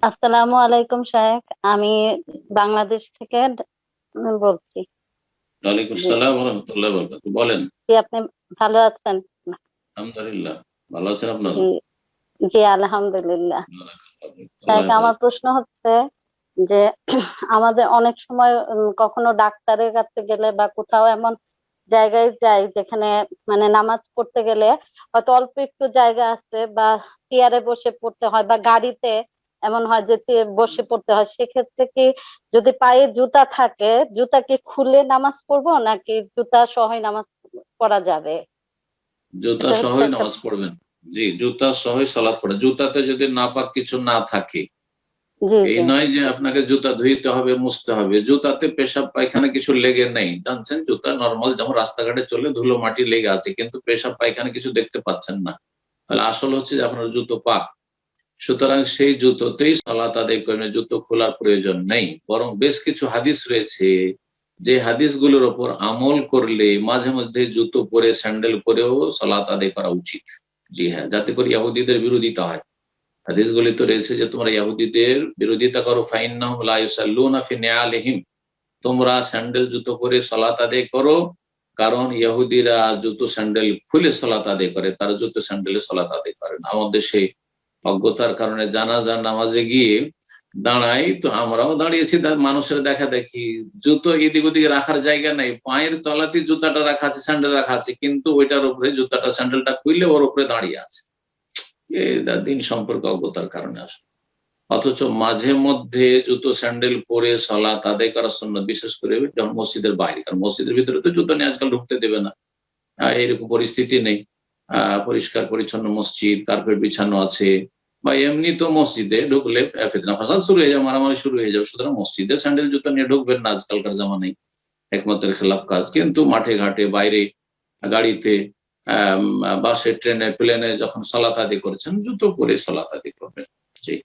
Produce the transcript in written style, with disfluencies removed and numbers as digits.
আসসালামু আলাইকুম সাহেব। আমি বাংলাদেশ থেকে বলছি। ওয়ালাইকুম জি। আসসালাম ওয়া রাহমাতুল্লাহি ওয়া বারাকাতুহু। বলেন। জি, আপনি ভালো আছেন? আলহামদুলিল্লাহ। ভালো আছেন আপনারা? জি। জি, আলহামদুলিল্লাহ। আল্লাহ সাহেব, আমার হেফাজত। প্রশ্ন হচ্ছে যে আমাদের অনেক সময় কখনো ডাক্তারের কাছে গেলে বা কোথাও এমন জায়গায় যাই যেখানে মানে নামাজ পড়তে গেলে হয়তো অল্প একটু জায়গা আছে, বা চেয়ারে বসে পড়তে হয়, বা গাড়িতে এমন হয় যে বসে পড়তে হয়। সেক্ষেত্রে কি, যদি পায়ে জুতা থাকে, জুতা কি খুলে নামাজ পড়বো নাকি জুতা সহই নামাজ পড়া যাবে? জুতা এটা হচ্ছে সহই একটা। নামাজ পড়বেন। জি, জুতা সহই সালাত পড়ে। জুতাতে যদি নাপাক কিছু না থাকে, জি, এই জি, নয় যে আপনাকে জুতা ধুইতে হবে, মুছতে হবে। জুতাতে পেশাব পায়খানা কিছু লেগে নেই, জানছেন? জুতা নরমাল যেমন রাস্তাঘাটে চলে ধুলো মাটি লেগে আছে, কিন্তু পেশাব পায়খানা কিছু দেখতে পাচ্ছেন না। তাহলে আসল হচ্ছে যে আপনার জুতো পাক। সুতরাং সেই জুতোতেই সালাত আদায় করবেন, জুতো খোলার প্রয়োজন নেই। বরং বেশ কিছু হাদিস রয়েছে, যে হাদিসগুলোর উপর আমল করলে মাঝে মধ্যে জুতো পরে স্যান্ডেল পরেও সালাত আদায় করা উচিত। জি হ্যাঁ, যাতে করে ইহুদিদের বিরোধিতা হয়। হাদিসগুলি তো রয়েছে যে তোমরা ইহুদিদের বিরোধিতা করো, ফাইন্নাহুম লা ইউসাল্লুনা ফি নিআলিহিম, তোমরা স্যান্ডেল জুতো পরে সালাত আদায় করো, কারণ ইহুদিরা জুতো স্যান্ডেল খুলে সালাত আদায় করে, তারা জুতো স্যান্ডেলে সালাত আদায় করে না। আমাদের সেই অজ্ঞতার কারণে জানাজার নামাজে গিয়ে দাঁড়াই, তো আমরাও দাঁড়িয়েছি, মানুষের দেখা দেখি জুতো এদিক ওদিকে রাখার জায়গা নেই, পায়ের তলাতে জুতাটা রাখা আছে, স্যান্ডেল রাখা আছে, কিন্তু ওইটার উপরে জুতাটা স্যান্ডেলটা খুললে ওর উপরে দাঁড়িয়ে আছে। দিন সম্পর্কে অজ্ঞতার কারণে আসে। অথচ মাঝে মধ্যে জুতো স্যান্ডেল পরে সালাত আদায় করার সুন্নাত, বিশেষ করে যখন মসজিদের বাইরে, কারণ মসজিদের ভিতরে তো জুতো নিয়ে আজকাল ঢুকতে দেবে না। এরকম পরিস্থিতি নেই। পরিষ্কার পরিচ্ছন্ন মসজিদ, কার্পেট বিছানো আছে, বা এমনি তো মসজিদে ঢুকলে ফিতনা ফাসাদ শুরু হয়ে যাবে, মারামারি শুরু হয়ে যাবে। সুতরাং মসজিদে স্যান্ডেল জুতো নিয়ে ঢুকবেন না আজকালকার জামানায়, একমাত্র খেলাফ কাজ। কিন্তু মাঠে ঘাটে, বাইরে, গাড়িতে, বাসে, ট্রেনে, প্লেনে যখন সালাত আদায় করছেন, জুতো পরে সালাত আদায় করবেন। জি।